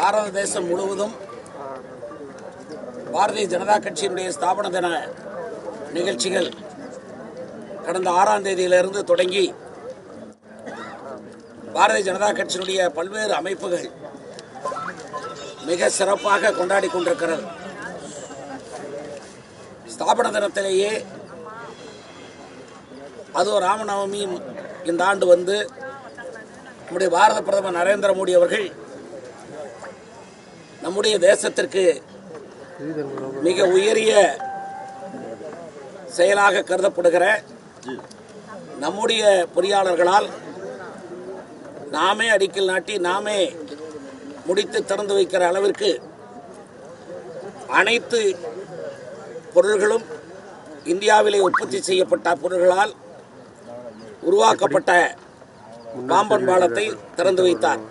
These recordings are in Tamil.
பாரத தேசம் முழுவதும் பாரதிய ஜனதா கட்சியினுடைய ஸ்தாபன தின நிகழ்ச்சிகள் கடந்த 6ஆம் தேதியிலிருந்து தொடங்கி பாரதிய ஜனதா கட்சியினுடைய பல்வேறு அமைப்புகள் மிக சிறப்பாக கொண்டாடி கொண்டிருக்கிறது. ஸ்தாபன தினத்திலேயே அதுவும் ராமநவமி இந்த ஆண்டு வந்து நம்முடைய பாரத பிரதமர் நரேந்திர மோடி அவர்கள் நம்முடைய தேசத்திற்கு மிக உயரிய செயலாக கருதப்படுகிற நம்முடைய பொறியாளர்களால் நாமே அடிக்கல் நாட்டி நாமே முடித்து திறந்து வைக்கிற அளவிற்கு அனைத்து பொருள்களும் இந்தியாவிலே உற்பத்தி செய்யப்பட்ட பொருள்களால் உருவாக்கப்பட்ட பாம்பன் பாலத்தை திறந்து வைத்தார்.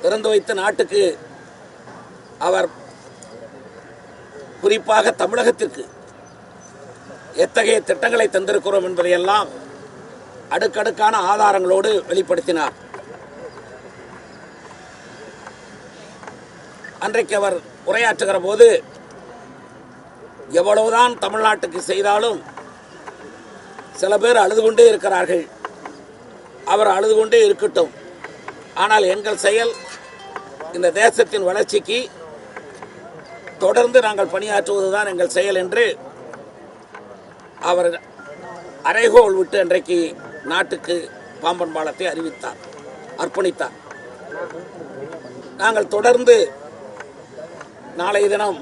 திறந்து வைத்த நாட்டுக்கு அவர் குறிப்பாக தமிழகத்திற்கு எத்தகைய திட்டங்களை தந்திருக்கிறோம் என்பதையெல்லாம் அடுக்கடுக்கான ஆதாரங்களோடு வெளிப்படுத்தினார். அன்றைக்கு அவர் உரையாற்றுகிற போது எவ்வளவுதான் தமிழ்நாட்டுக்கு செய்தாலும் சில பேர் அழுது கொண்டே இருக்கிறார்கள். அவர் அழுது கொண்டே இருக்கட்டும், ஆனால் எங்கள் செயல் இந்த தேசத்தின் வளர்ச்சிக்கு தொடர்ந்து நாங்கள் பணியாற்றுவதுதான் எங்கள் செயல் என்று அவர் அறைகோல் விட்டு அன்றைக்கு நாட்டுக்கு பாம்பன் பாலத்தை அர்ப்பணித்தார். நாங்கள் தொடர்ந்து நாளைய தினம்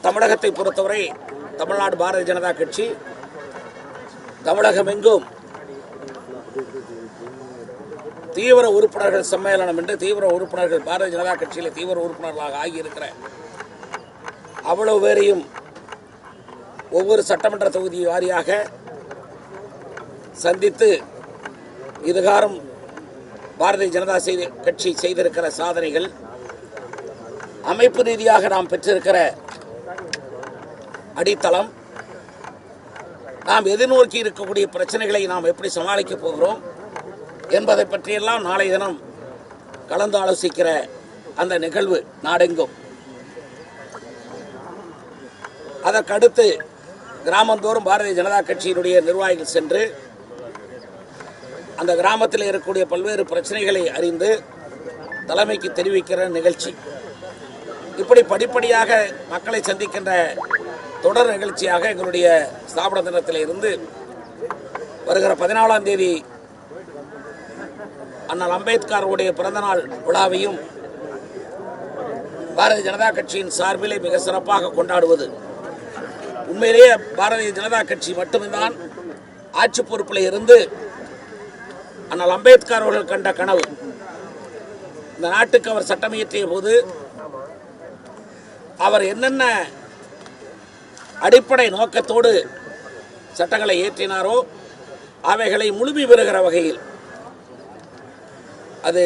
தமிழகத்தை பொறுத்தவரை தமிழ்நாடு பாரதிய ஜனதா கட்சி தமிழகம் எங்கும் தீவிர உறுப்பினர்கள் சம்மேளனம் என்று தீவிர உறுப்பினர்கள் பாரதிய ஜனதா கட்சியில் தீவிர உறுப்பினர்களாக ஆகியிருக்கிற அவ்வளவு பேரையும் ஒவ்வொரு சட்டமன்ற தொகுதி வாரியாக சந்தித்து இதுகாரம் பாரதிய ஜனதா கட்சி செய்திருக்கிற சாதனைகள், அமைப்பு ரீதியாக நாம் பெற்றிருக்கிற அடித்தளம், நாம் எதிர்நோக்கி இருக்கக்கூடிய பிரச்சனைகளை நாம் எப்படி சமாளிக்கப் போகிறோம் என்பதை பற்றியெல்லாம் நாளைய தினம் கலந்து ஆலோசிக்கிற அந்த நிகழ்வு நாடெங்கும். அதற்கடுத்து கிராமந்தோறும் பாரதிய ஜனதா கட்சியினுடைய நிர்வாகிகள் சென்று அந்த கிராமத்தில் இருக்கக்கூடிய பல்வேறு பிரச்சனைகளை அறிந்து தலைமைக்கு தெரிவிக்கிற நிகழ்ச்சி. இப்படி படிப்படியாக மக்களை சந்திக்கின்ற தொடர் நிகழ்ச்சியாக எங்களுடைய ஸ்தாபன தினத்தில் இருந்து வருகிற 14ஆம் தேதி அண்ணல் அம்பேத்கருடைய பிறந்தநாள் விழாவையும் பாரதிய ஜனதா கட்சியின் சார்பிலே மிக சிறப்பாக கொண்டாடுவது. உண்மையிலேயே பாரதிய ஜனதா கட்சி மட்டும்தான் ஆட்சி பொறுப்பில் இருந்து அண்ணல் அம்பேத்கர் அவர்கள் கண்ட கனவு, இந்த நாட்டுக்கு அவர் சட்டம் இயற்றிய போது அவர் என்னென்ன அடிப்படை நோக்கத்தோடு சட்டங்களை இயற்றினாரோ அவைகளை முழுமை பெறுகிற வகையில், அது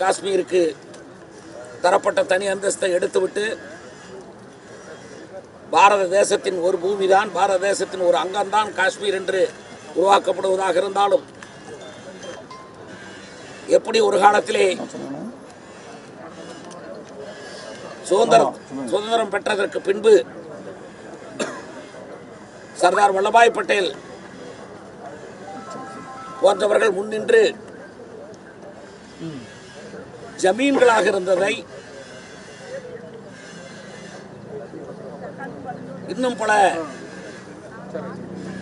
காஷ்மீருக்கு தரப்பட்ட தனி அந்தஸ்தை எடுத்துவிட்டு பாரத தேசத்தின் ஒரு பூமிதான், பாரத தேசத்தின் ஒரு அங்கம்தான் காஷ்மீர் என்று உருவாக்கப்படுவதாக இருந்தாலும், எப்படி ஒரு காலத்திலே சுதந்திரம் பெற்றதற்கு பின்பு சர்தார் வல்லபாய் பட்டேல் போன்றவர்கள் முன்னின்று ஜமீன்களாக இருந்ததை இன்னும் பல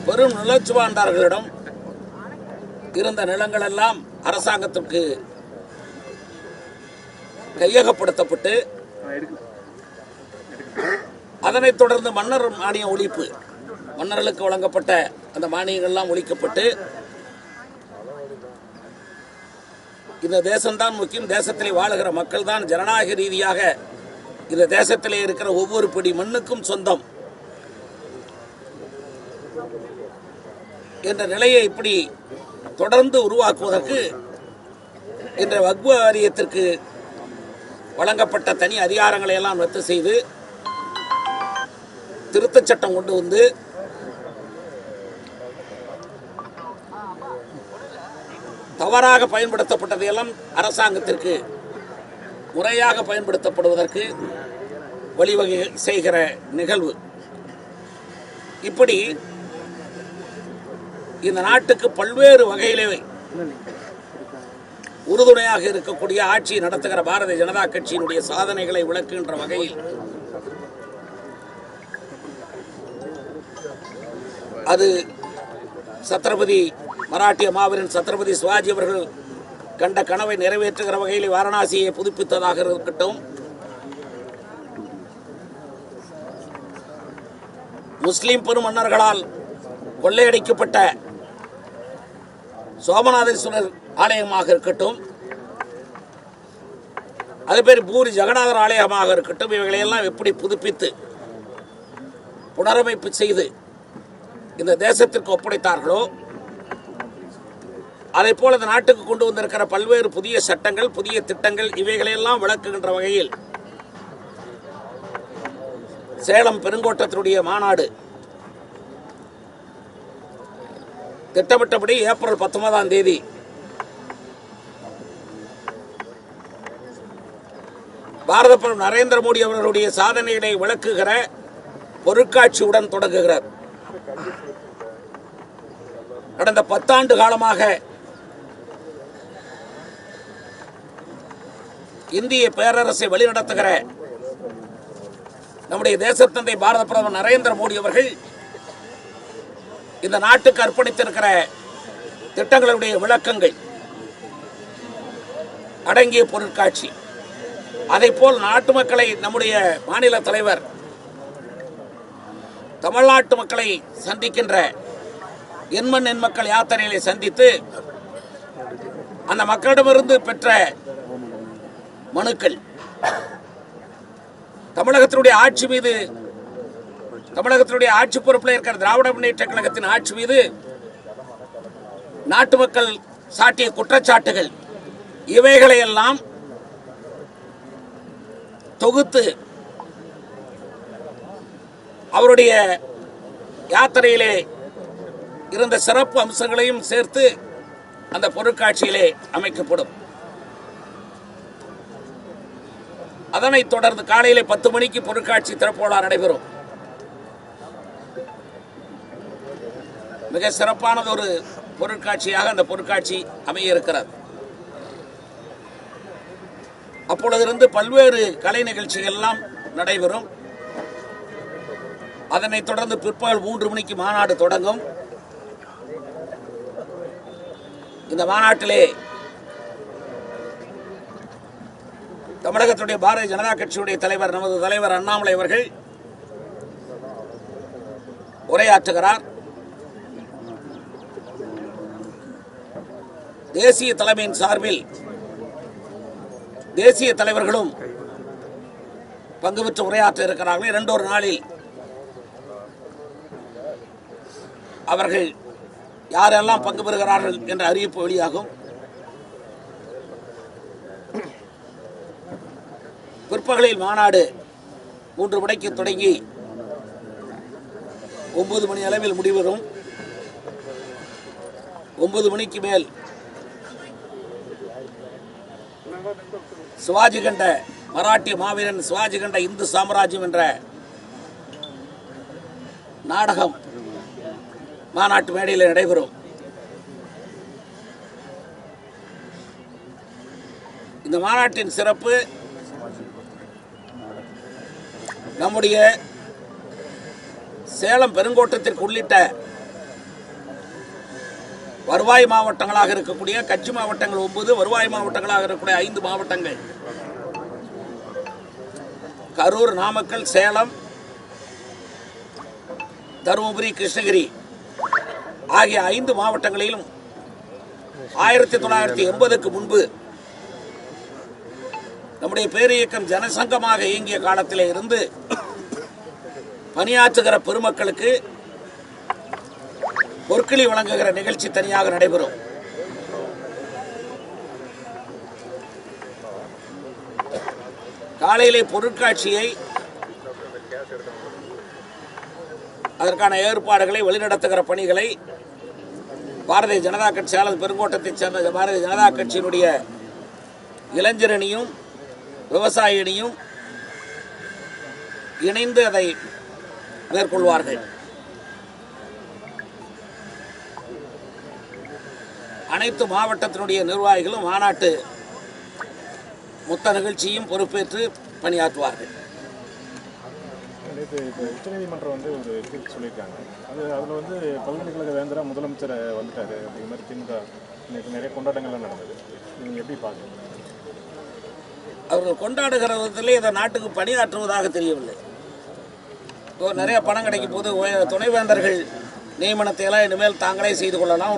பெரும் நிலச்சுவாண்டார்களிடம் இருந்த நிலங்கள் எல்லாம் அரசாங்கத்திற்கு கையகப்படுத்தப்பட்டு அதனைத் தொடர்ந்து மன்னர் மானிய ஒழிப்பு, மன்னர்களுக்கு வழங்கப்பட்ட அந்த மானியங்கள் எல்லாம் ஒழிக்கப்பட்டு இந்த தேசம்தான் முக்கியம், தேசத்திலே வாழுகிற மக்கள் தான் ஜனநாயக ரீதியாக இந்த தேசத்திலே இருக்கிற ஒவ்வொரு பிடி மண்ணுக்கும் சொந்தம் என்ற நிலையை இப்படி தொடர்ந்து உருவாக்குவதற்கு இன்ற வக்ஃப் வாரியத்திற்கு வழங்கப்பட்ட தனி அதிகாரங்களை எல்லாம் ரத்து செய்து திருத்தச் சட்டம் கொண்டு வந்து தவறாக பயன்படுத்தப்பட்டதையெல்லாம் அரசாங்கத்திற்கு முறையாக பயன்படுத்தப்படுவதற்கு வழிவகை செய்கிற நிகழ்வு. இப்படி இந்த நாட்டுக்கு பல்வேறு வகையிலே உறுதுணையாக இருக்கக்கூடிய ஆட்சி நடத்துகிற பாரதிய ஜனதா கட்சியினுடைய சாதனைகளை விளக்குகின்ற வகையில் அது சத்ரபதி மராட்டிய மாவீரன் சத்ரபதி சிவாஜி அவர்கள் கண்ட கனவை நிறைவேற்றுகிற வகையில் வாரணாசியை புதுப்பித்ததாக இருக்கட்டும், முஸ்லிம் பெருமன்னர்களால் கொள்ளையடிக்கப்பட்ட சோமநாதேஸ்வரர் ஆலயமாக இருக்கட்டும், அது பேர் பூரி ஜெகநாதர் ஆலயமாக இருக்கட்டும், இவைகளையெல்லாம் எப்படி புதுப்பித்து புனரமைப்பு செய்து இந்த தேசத்திற்கு ஒப்படைத்தார்களோ அதை போல இந்த நாட்டுக்கு கொண்டு வந்திருக்கிற பல்வேறு புதிய சட்டங்கள், புதிய திட்டங்கள், இவைகளையெல்லாம் விளக்குகின்ற வகையில் சேலம் பெருங்கோட்டத்தினுடைய மாநாடு திட்டமிட்டபடி ஏப்ரல் 19ஆம் தேதி பாரத பிரதமர் நரேந்திர மோடி அவர்களுடைய சாதனைகளை விளக்குகிற பொருட்காட்சியுடன் தொடங்குகிறார். கடந்த 10 ஆண்டு காலமாக இந்திய பேரரசை வழிநடத்துகிற நம்முடைய தேசத்தந்தை பாரத பிரதமர் நரேந்திர மோடி அவர்கள் இந்த நாட்டுக்கு அர்ப்பணித்திருக்கிற திட்டங்களுடைய விளக்கங்கள் அடங்கிய பொருட்காட்சி. அதைப்போல் நாட்டு மக்களை நம்முடைய மாநில தலைவர் தமிழ்நாட்டு மக்களை சந்திக்கின்ற எண்மண் எண் மக்கள் யாத்திரைகளை சந்தித்து அந்த மக்களிடமிருந்து பெற்ற மனுக்கள், தமிழகத்தினுடைய ஆட்சி மீது, தமிழகத்தினுடைய ஆட்சி பொறுப்பில் இருக்கிற திராவிட முன்னேற்ற கழகத்தின் ஆட்சி மீது நாட்டு மக்கள் சாட்டிய குற்றச்சாட்டுகள், இவைகளையெல்லாம் தொகுத்து அவருடைய யாத்திரையிலே இருந்த சிறப்பு அம்சங்களையும் சேர்த்து அந்த பொருட்காட்சியிலே அமைக்கப்படும். அதனைத் தொடர்ந்து காலையிலே 10 மணிக்கு பொருட்காட்சி திறப்பு விழா நடைபெறும். மிக சிறப்பானது ஒரு பொருட்காட்சியாக அந்த பொருட்காட்சி அமைய இருக்கிறது. அப்பொழுதிருந்து பல்வேறு கலை நிகழ்ச்சிகள் எல்லாம் நடைபெறும். அதனைத் தொடர்ந்து பிற்பகல் 3 மணிக்கு மாநாடு தொடங்கும். இந்த மாநாட்டிலே தமிழகத்துடைய பாரதிய ஜனதா கட்சியுடைய தலைவர், நமது தலைவர் அண்ணாமலை அவர்கள் உரையாற்றுகிறார். தேசிய தலைமையின் சார்பில் தேசிய தலைவர்களும் பங்கு பெற்று உரையாற்ற இருக்கிறார்கள். 2 நாளில் அவர்கள் யாரெல்லாம் பங்கு பெறுகிறார்கள் என்ற அறிவிப்பு வெளியாகும். பிற்பகலில் மாநாடு 3 மணிக்கு தொடங்கி 9 மணி அளவில் முடிவரும். 9 மணிக்கு மேல் சிவாஜி கண்ட மராட்டிய மாவீரன் சிவாஜி கண்ட இந்து சாம்ராஜ்யம் என்ற நாடகம் மாநாட்டு மேடையில் நடைபெறும். இந்த மாநாட்டின் சிறப்பு நம்முடைய சேலம் பெருங்கோட்டத்திற்கு உள்ளிட்ட வருவாய் மாவட்டங்களாக இருக்கக்கூடிய கட்சி மாவட்டங்கள் 9, வருவாய் மாவட்டங்களாக இருக்கக்கூடிய 5 மாவட்டங்கள் கரூர், நாமக்கல், சேலம், தருமபுரி, கிருஷ்ணகிரி ஆகிய 5 மாவட்டங்களிலும் 1980க்கு முன்பு நம்முடைய பேரியக்கம் ஜனசங்கமாக இயங்கிய காலத்திலே இருந்து பணியாற்றுகிற பெருமக்களுக்கு பொற்களி வழங்குகிற நிகழ்ச்சி தனியாக நடைபெறும். காலையிலே பொருட்காட்சியை, அதற்கான ஏற்பாடுகளை, வழிநடத்துகிற பணிகளை பாரதிய ஜனதா கட்சி அல்லது பெருங்கோட்டத்தைச் சேர்ந்த பாரதிய ஜனதா கட்சியினுடைய இளைஞரணியும் விவசாய அணியும் இணைந்து அதை மேற்கொள்வார்கள். அனைத்து மாவட்டத்தினுடைய நிர்வாகிகளும் மாநாட்டு மொத்த நிகழ்ச்சியும் பொறுப்பேற்று பணியாற்றுவார்கள். உச்சநீதிமன்றம் ஒரு தீர்ப்பு சொல்லியிருக்காங்க. அதில் பல்கலைக்கழக வேந்தரா முதலமைச்சர் வந்துட்டாரு அப்படிங்கிற மாதிரி திமுக நிறைய கொண்டாட்டங்கள்லாம் நடந்தது. நீங்கள் எப்படி பார்க்குறீங்க? அவர்கள் கொண்டாடுகிற விதத்திலே இதை நாட்டுக்கு பணியாற்றுவதாக தெரியவில்லை. நிறைய பணம் கிடைக்கும் போது துணைவேந்தர்கள் நியமனத்தை எல்லாம் இனிமேல் தாங்களே செய்து கொள்ளலாம்.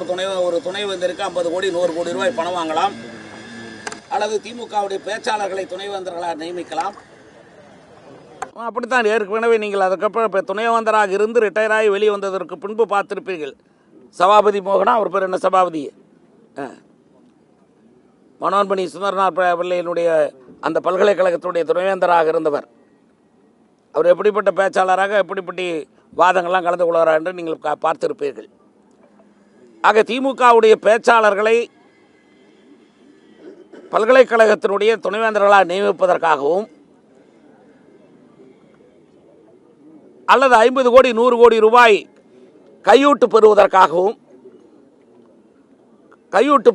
ஒரு துணைவேந்தருக்கு 50 கோடி 100 கோடி ரூபாய் பணம் வாங்கலாம், அல்லது திமுகவுடைய பேச்சாளர்களை துணைவேந்தர்களாக நியமிக்கலாம். அப்படித்தான் ஏற்கனவே நீங்கள் அதுக்கப்புறம் இப்போ துணைவேந்தராக இருந்து ரிட்டையர் ஆகி வெளியே வந்ததற்கு பின்பு பார்த்திருப்பீர்கள். சபாபதி மோகனா, அவர் பேர் என்ன, சபாபதி மனோன்மணி சுந்தரனார் பிள்ளையினுடைய அந்த பல்கலைக்கழகத்துடைய துணைவேந்தராக இருந்தவர். அவர் எப்படிப்பட்ட பேச்சாளராக எப்படிப்பட்ட வாதங்கள்லாம் கலந்து கொள்கிறார் என்று நீங்கள் பார்த்திருப்பீர்கள். ஆக திமுகவுடைய பேச்சாளர்களை பல்கலைக்கழகத்தினுடைய துணைவேந்தர்களாக நியமிப்பதற்காகவும் அல்லது 50 கோடி 100 கோடி ரூபாய் கையூட்டு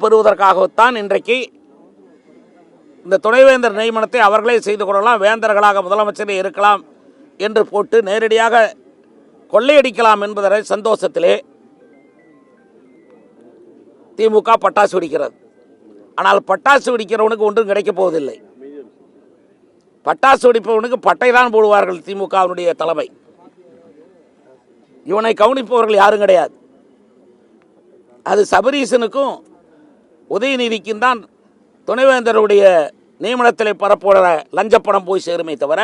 பெறுவதற்காகத்தான் இன்றைக்கு இந்த துணைவேந்தர் நியமனத்தை அவர்களே செய்து கொள்ளலாம், வேந்தர்களாக முதலமைச்சரே இருக்கலாம் என்று போட்டு நேரடியாக கொள்ளையடிக்கலாம் என்பதை சந்தோஷத்திலே திமுக பட்டாசு வெடிக்கிறது. ஆனால் பட்டாசு வெடிக்கிறவனுக்கு ஒன்றும் கிடைக்கப் போவதில்லை. பட்டாசு வெடிப்பவனுக்கு பட்டை தான் போடுவார்கள் திமுகவினுடைய தலைமை. இவனை கவனிப்பவர்கள் யாரும் கிடையாது. அது சபரீசனுக்கும் உதயநிதிக்கும் தான் துணைவேந்தருடைய நியமனத்தில் பரப்புகிற லஞ்சப்பணம் போய் சேருமே தவிர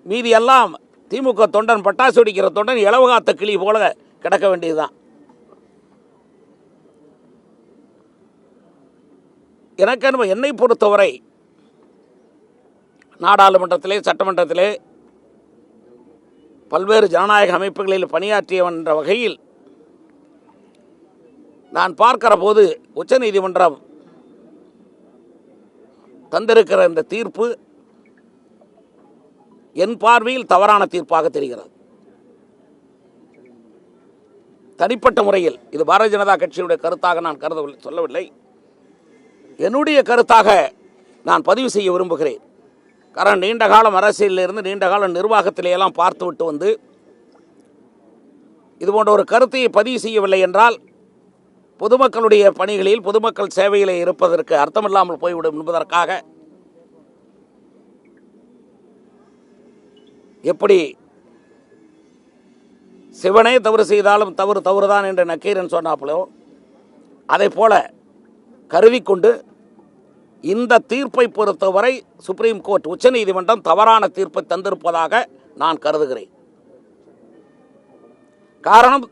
மீதி எல்லாம் திமுக தொண்டன், பட்டாசு வெடிக்கிற தொண்டன் இலவகாத்த கிளி போல கிடக்க வேண்டியதுதான். எனக்கு என்னை பொறுத்தவரை நாடாளுமன்றத்திலே சட்டமன்றத்திலே பல்வேறு ஜனநாயக அமைப்புகளில் பணியாற்றியவன் என்ற வகையில் நான் பார்க்கிற போது உச்சநீதிமன்றம் தந்திருக்கிற இந்த தீர்ப்பு என் பார்வையில் தவறான தீர்ப்பாக தெரிகிறது. தனிப்பட்ட முறையில் இது பாரதிய ஜனதா கட்சியுடைய கருத்தாக நான் சொல்லவில்லை, என்னுடைய கருத்தாக நான் பதிவு செய்ய விரும்புகிறேன். காரணம், நீண்ட காலம் அரசியலிருந்து நீண்ட காலம் நிர்வாகத்திலேயெல்லாம் பார்த்துவிட்டு வந்து இது போன்ற ஒரு கருத்தை பதிவு செய்யவில்லை என்றால் பொதுமக்களுடைய பணிகளில் பொதுமக்கள் சேவையில் இருப்பதற்கு அர்த்தமில்லாமல் போய்விடும் என்பதற்காக எப்படி சிவனே தவறு செய்தாலும் தவறுதான் என்று நக்கீரன் சொன்னாப்போ அதை போல கருதி கொண்டு இந்த தீர்ப்பை பொறுத்தவரை சுப்ரீம் கோர்ட் உச்சநீதிமன்றம் தவறான தீர்ப்பை தந்திருப்பதாக நான் கருதுகிறேன். காரணம்,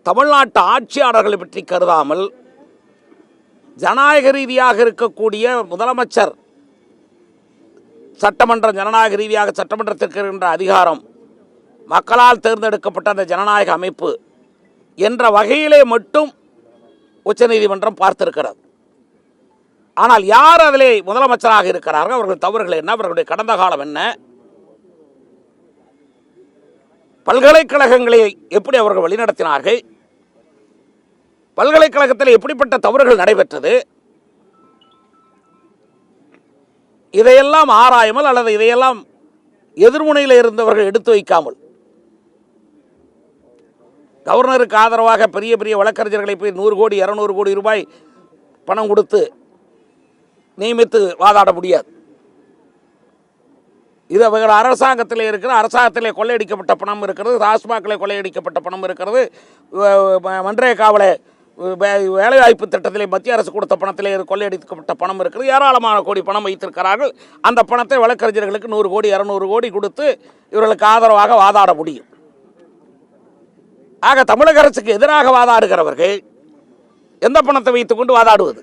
தமிழ்நாட்டு ஆட்சியாளர்களை பற்றி கருதாமல் ஜனநாயக ரீதியாக இருக்கக்கூடிய முதலமைச்சர் சட்டமன்றம் ஜனநாயக ரீதியாக சட்டமன்றத்திற்கு இருக்கின்ற அதிகாரம் மக்களால் தேர்ந்தெடுக்கப்பட்ட அந்த ஜனநாயக அமைப்பு என்ற வகையிலே மட்டும் உச்சநீதிமன்றம் பார்த்திருக்கிறது. ஆனால் யார் அதிலே முதலமைச்சராக இருக்கிறார்கள், அவர்கள் தவறுகள் என்ன, அவர்களுடைய கடந்த காலம் என்ன, பல்கலைக்கழகங்களை எப்படி அவர்கள் வழிநடத்தினார்கள், பல்கலைக்கழகத்தில் எப்படிப்பட்ட தவறுகள் நடைபெற்றது, இதையெல்லாம் ஆராயாமல் அல்லது இதையெல்லாம் எதிர்முனையில் இருந்தவர்கள் எடுத்து வைக்காமல் கவர்னருக்கு ஆதரவாக பெரிய பெரிய வழக்கறிஞர்களை போய் 100 கோடி 200 கோடி ரூபாய் பணம் கொடுத்து நியமித்து வாதாட முடியாது. இது அவர்கள் அரசாங்கத்தில் இருக்கிற அரசாங்கத்திலே கொள்ளையடிக்கப்பட்ட பணம் இருக்கிறது, டாஸ்மாகில் கொள்ளையடிக்கப்பட்ட பணம் இருக்கிறது, மன்ரேகாவில் வேலைவாய்ப்பு திட்டத்திலே மத்திய அரசு கொடுத்த பணத்திலே கொள்ளையடிக்கப்பட்ட பணம் இருக்கிறது. ஏராளமான கோடி பணம் வைத்திருக்கிறார்கள். அந்த பணத்தை வழக்கறிஞர்களுக்கு 100 கோடி 200 கோடி கொடுத்து இவர்களுக்கு ஆதரவாக வாதாட முடியும். ஆக தமிழக அரசுக்கு எதிராக வாதாடுகிறவர்கள் எந்த பணத்தை வைத்துக் கொண்டு வாதாடுவது?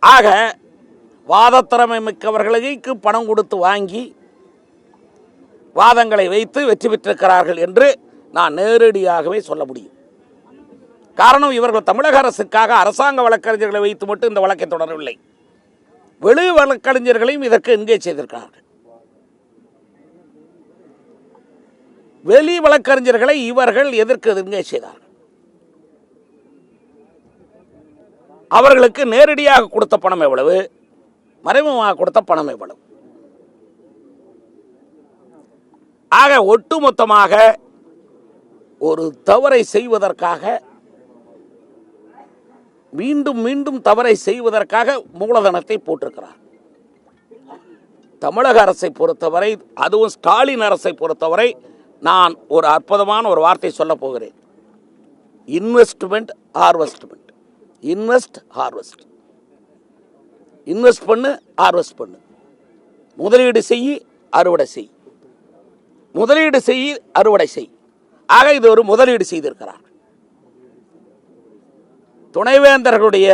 ஆக வாதத்திறமை மிக்கவர்களுக்கு பணம் கொடுத்து வாங்கி வாதங்களை வைத்து வெற்றி பெற்றிருக்கிறார்கள் என்று நான் நேரடியாகவே சொல்ல முடியும். காரணம், இவர்கள் தமிழக அரசுக்காக அரசாங்க வழக்கறிஞர்களை வைத்து மட்டும் இந்த வழக்கை தொடரவில்லை, வெளி வழக்கறிஞர்களையும் இதற்கு என்கேஜ் செய்திருக்கிறார்கள். வெளி வழக்கறிஞர்களை இவர்கள் எதற்கு என்கேஜ் செய்தார்கள்? அவர்களுக்கு நேரடியாக கொடுத்த பணம் எவ்வளவு, மறைமுகமாக கொடுத்த பணம் எவ்வளவு? ஆக ஒட்டுமொத்தமாக ஒரு தவறை செய்வதற்காக, மீண்டும் மீண்டும் தவறை செய்வதற்காக மூலதனத்தை போட்டிருக்கிறார். தமிழக அரசை பொறுத்தவரை, அதுவும் ஸ்டாலின் அரசை பொறுத்தவரை, நான் ஒரு அற்புதமான ஒரு வார்த்தை சொல்ல போகிறேன். Investment harvestment. Invest harvest. Invest பண்ணு, ஹார்வெஸ்ட் பண்ணு. முதலீடு செய், அறுவடை செய். முதலீடு செய், அறுவடை செய். ஆக இது ஒரு முதலீடு செய்திருக்கிறார். துணைவேந்தர்களுடைய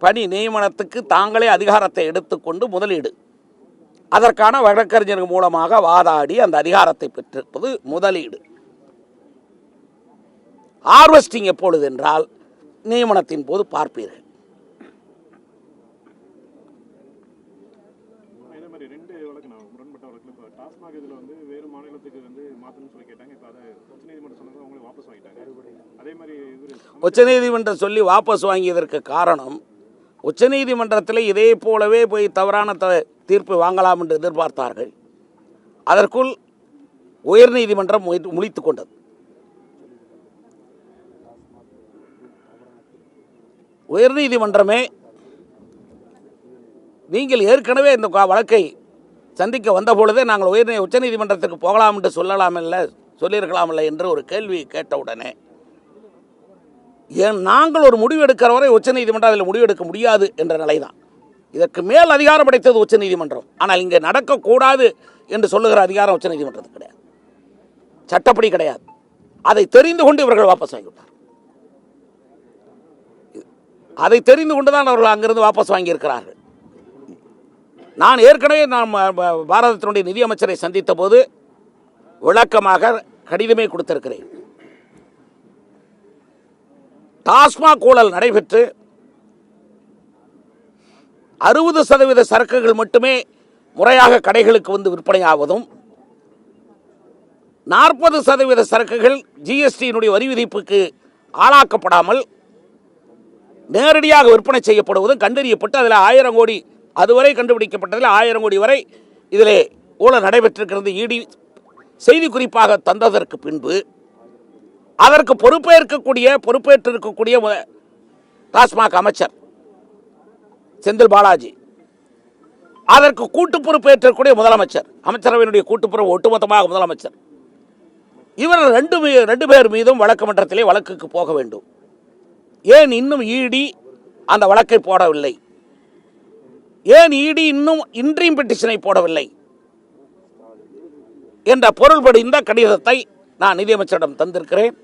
பணி நியமனத்துக்கு தாங்களே அதிகாரத்தை எடுத்துக்கொண்டு முதலீடு, அதற்கான வழக்கறிஞர்கள் மூலமாக வாதாடி அந்த அதிகாரத்தை பெற்றிருப்பது முதலீடு. ஹார்வெஸ்டிங் எப்பொழுது என்றால் நியமனத்தின் போது பார்ப்பீர்கள். உச்சநீதிமன்றம் சொல்லி வாபஸ் வாங்கியதற்கு காரணம், உச்சநீதிமன்றத்தில் இதே போலவே போய் தவறான தீர்ப்பு வாங்கலாம் என்று எதிர்பார்த்தார்கள். அதற்குள் உயர்நீதிமன்றம் முழித்துக் கொண்டது. உயர்நீதிமன்றமே, நீங்கள் ஏற்கனவே இந்த வழக்கை சந்திக்க வந்த பொழுதே நாங்கள் உச்சநீதிமன்றத்திற்கு போகலாம் என்று சொல்லியிருக்கலாம் இல்லை என்று ஒரு கேள்வி கேட்டவுடனே, நாங்கள் ஒரு முடிவு எடுக்கிற வரை உச்சநீதிமன்றம் அதில் முடிவெடுக்க முடியாது என்ற நிலைதான். இதற்கு மேல் அதிகாரம் படைத்தது உச்சநீதிமன்றம். ஆனால் இங்கே நடக்கக்கூடாது என்று சொல்லுகிற அதிகாரம் உச்சநீதிமன்றத்துக்கு கிடையாது, சட்டப்படி கிடையாது. அதை தெரிந்து கொண்டு இவர்கள் வாபஸ் வாங்கிவிட்டார். அதை தெரிந்து கொண்டுதான் அவர்கள் அங்கிருந்து வாபஸ் வாங்கியிருக்கிறார்கள். நான் ஏற்கனவே பாரதத்தினுடைய நிதியமைச்சரை சந்தித்த போது விளக்கமாக கடிதமே கொடுத்திருக்கிறேன். டாஸ்மாக் ஊழல் நடைபெற்று 60% சரக்குகள் மட்டுமே முறையாக கடைகளுக்கு வந்து விற்பனையாவதும், 40% சரக்குகள் ஜிஎஸ்டியினுடைய வரி விதிப்புக்கு ஆளாக்கப்படாமல் நேரடியாக விற்பனை செய்யப்படுவதும் கண்டறியப்பட்டு அதில் 1000 கோடி, அதுவரை கண்டுபிடிக்கப்பட்டதில் 1000 கோடி வரை இதிலே ஊழல் நடைபெற்றிருக்கிறது இடி செய்தி குறிப்பாக தந்ததற்கு பின்பு அதற்கு பொறுப்பேற்றிருக்கக்கூடிய டாஸ்மாக் அமைச்சர் செந்தில் பாலாஜி, அதற்கு கூட்டு பொறுப்பேற்றக்கூடிய முதலமைச்சர், அமைச்சரவையினுடைய கூட்டுப்பொறுப்பு ஒட்டுமொத்தமாக முதலமைச்சர், இவர் ரெண்டு பேர் மீதும் வழக்கு மன்றத்திலே வழக்குக்கு போக வேண்டும். ஏன் இன்னும் இடி அந்த வழக்கை போடவில்லை? ஏன் இடி இன்னும் இன்ட்ரீம் பெட்டிஷனை போடவில்லை என்ற பொருள்படி இந்த கடிதத்தை நான் நிதியமைச்சரிடம் தந்திருக்கிறேன்.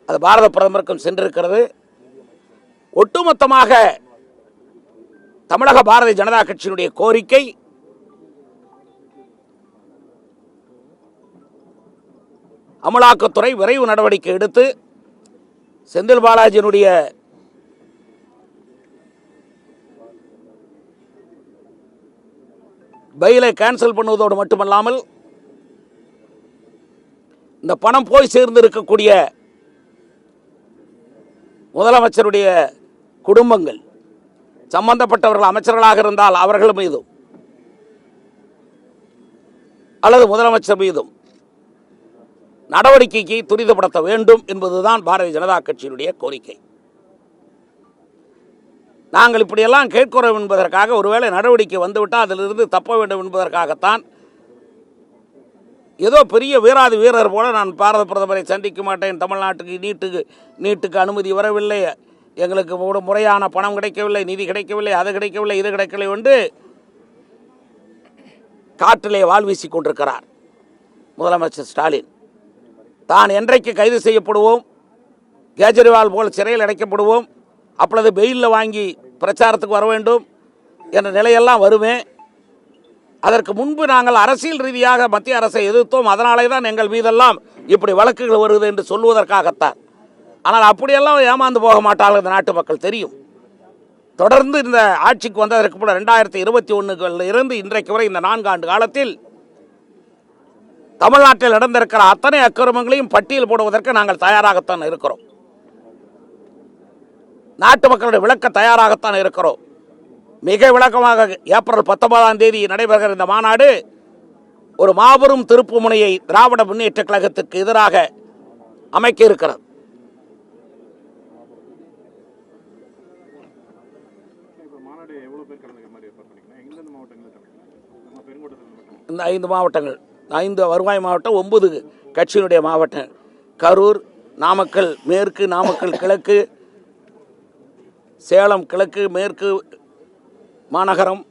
அது பாரத பிரதமருக்கும் சென்றிருக்கிறது. ஒட்டுமொத்தமாக தமிழக பாரதிய ஜனதா கட்சியினுடைய கோரிக்கை, அமலாக்கத்துறை விரைவு நடவடிக்கை எடுத்து செந்தில் பாலாஜியினுடைய பெயிலை கேன்சல் பண்ணுவதோடு மட்டுமல்லாமல் இந்த பணம் போய் சேர்ந்திருக்கக்கூடிய முதலமைச்சருடைய குடும்பங்கள், சம்பந்தப்பட்டவர்கள் அமைச்சர்களாக இருந்தால் அவர்கள் மீதும் அல்லது முதலமைச்சர் மீதும் நடவடிக்கைக்கு துரிதப்படுத்த வேண்டும் என்பதுதான் பாரதிய ஜனதா கட்சியினுடைய கோரிக்கை. நாங்கள் இப்படியெல்லாம் கேட்கிறோம் என்பதற்காக, ஒருவேளை நடவடிக்கை வந்துவிட்டால் அதிலிருந்து தப்ப வேண்டும் என்பதற்காகத்தான் ஏதோ பெரிய வீராதி வீரர் போல நான் பாரத பிரதமரை சந்திக்க மாட்டேன், தமிழ்நாட்டுக்கு நீட்டுக்கு அனுமதி வரவில்லை, எங்களுக்கு முறையான பணம் கிடைக்கவில்லை, நிதி கிடைக்கவில்லை, அது கிடைக்கவில்லை, இது கிடைக்கவில்லை என்று காற்றிலே வால் வீசிக் கொண்டிருக்கிறார் முதலமைச்சர் ஸ்டாலின். தான் என்றைக்கு கைது செய்யப்படுவோம், கேஜ்ரிவால் போல் சிறையில் அடைக்கப்படுவோம், அப்பொழுது பெயிலில் வாங்கி பிரச்சாரத்துக்கு வர வேண்டும் என்ற நிலையெல்லாம் வருமே, அதற்கு முன்பு நாங்கள் அரசியல் ரீதியாக மத்திய அரசை எதிர்த்தோம், அதனாலே தான் எங்கள் மீதெல்லாம் இப்படி வழக்குகள் வருது என்று சொல்வதற்காகத்தான். ஆனால் அப்படியெல்லாம் ஏமாந்து போக மாட்டார்கள் இந்த நாட்டு மக்கள் தெரியும். தொடர்ந்து இந்த ஆட்சிக்கு வந்ததற்கு கூட 2021 இருந்து இன்றைக்கு வரை இந்த 4 ஆண்டு காலத்தில் தமிழ்நாட்டில் நடந்திருக்கிற அத்தனை அக்கிரமங்களையும் பட்டியல் போடுவதற்கு நாங்கள் தயாராகத்தான் இருக்கிறோம். நாட்டு மக்களுடைய விளக்க தயாராகத்தான் இருக்கிறோம். மிக விளக்கமாக ஏப்ரல் 19ஆம் தேதி நடைபெறுகிற இந்த மாநாடு ஒரு மாபெரும் திருப்பு முனையை திராவிட முன்னேற்ற கழகத்துக்கு எதிராக அமைக்க இருக்கிறது. இந்த 5 மாவட்டங்கள், 5 வருவாய் மாவட்டம், 9 கட்சியினுடைய மாவட்டம்: கரூர், நாமக்கல் மேற்கு, நாமக்கல் கிழக்கு, சேலம் கிழக்கு, மேற்கு மாநகரம்,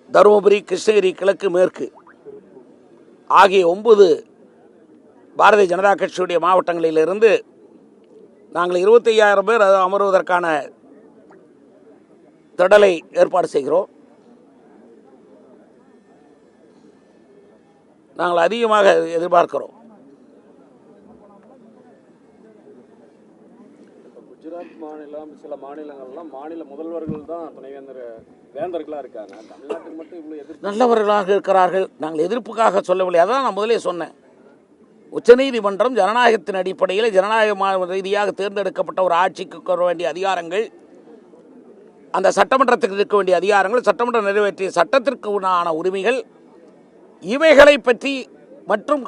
தருமபுரி, கிருஷ்ணகிரி கிழக்கு, மேற்கு ஆகிய 9 பாரதிய ஜனதா கட்சியுடைய மாவட்டங்களிலிருந்து நாங்கள் 25,000 பேர் அமர்வதற்கான திடலை ஏற்பாடு செய்கிறோம். நாங்கள் அதிகமாக எதிர்பார்க்கிறோம். குஜராத் மாநிலம், சில மாநிலங்கள்லாம் மாநில முதல்வர்கள் தான் வேந்தர்களாக இருக்காங்க. தமிழ்நாட்டுக்கு மட்டும் இவ்வளோ நல்லவர்களாக இருக்கிறார்கள். நாங்கள் எதிர்ப்புக்காக சொல்லவில்லை. அதான் நான் முதலே சொன்னேன். உச்சநீதிமன்றம் ஜனநாயகத்தின் அடிப்படையில் ஜனநாயக ரீதியாக தேர்ந்தெடுக்கப்பட்ட ஒரு ஆட்சிக்கு வர வேண்டிய அதிகாரங்கள், அந்த சட்டமன்றத்துக்கு இருக்க வேண்டிய அதிகாரங்கள், சட்டமன்றம் நிறைவேற்றிய சட்டத்திற்கு உண்டான உரிமைகள், இவைகளை பற்றி மற்றும்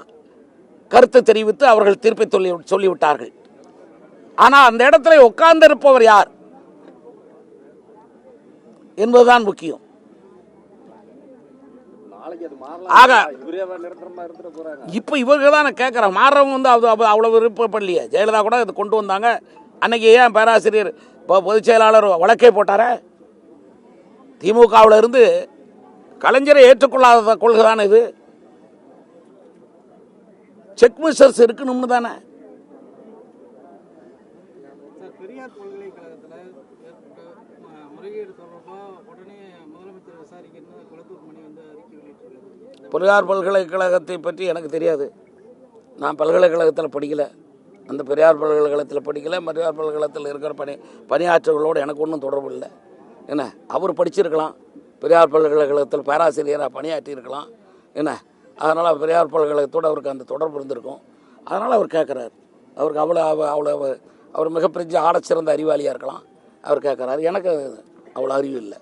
கருத்து தெரிவித்து அவர்கள் தீர்ப்பை சொல்லிவிட்டார்கள். ஆனால் அந்த இடத்துல உட்கார்ந்திருப்பவர் யார் என்பதுதான் முக்கியம். ஆக இப்போ இவர்கள் தான் கேட்குறாங்க. மாறவங்க வந்து அவ்வளோ விருப்பப்படலையே. ஜெயலலிதா கூட இது கொண்டு வந்தாங்க. அன்னைக்கு ஏன் பேராசிரியர் பொதுச் செயலாளர் வழக்கே போட்டார? திமுகவில் இருந்து கலைஞரை ஏற்றுக்கொள்ளாத கொள்கை தானே இது. செக் மிஸ்டர்ஸ் இருக்கணும்னு தானே. பெரியார் பல்கலைக்கழகத்தில் முறைகேடு தொடர்பாக உடனே முதலமைச்சர் விசாரிக்கணும் குளத்தூர் மணி வந்து அறிக்கை வெளியிட்டுள்ளது. பெரியார் பல்கலைக்கழகத்தை பற்றி எனக்கு தெரியாது. நான் பல்கலைக்கழகத்தில் படிக்கலை, அந்த பெரியார் பல்கலைக்கழகத்தில் படிக்கலை. பெரியார் பல்கலைக்கழகத்தில் இருக்கிற பணியாற்றவர்களோடு எனக்கு ஒன்றும் தொடர்பு இல்லை. என்ன, அவர் படிச்சிருக்கலாம், பெரியார் பல்கலைக்கழகத்தில் பேராசிரியராக பணியாற்றியிருக்கலாம். என்ன, அதனால் பெரியார் பல்கலைக்கழகத்தோடு அவருக்கு அந்த தொடர்பு இருந்திருக்கும். அதனால் அவர் கேட்குறாரு. அவருக்கு அவர் மிகப்பெரிய ஆடச்சிறந்த அறிவாளியாக இருக்கலாம். அவர் கேட்குறாரு. எனக்கு அவ்வளோ அறிவு இல்லை.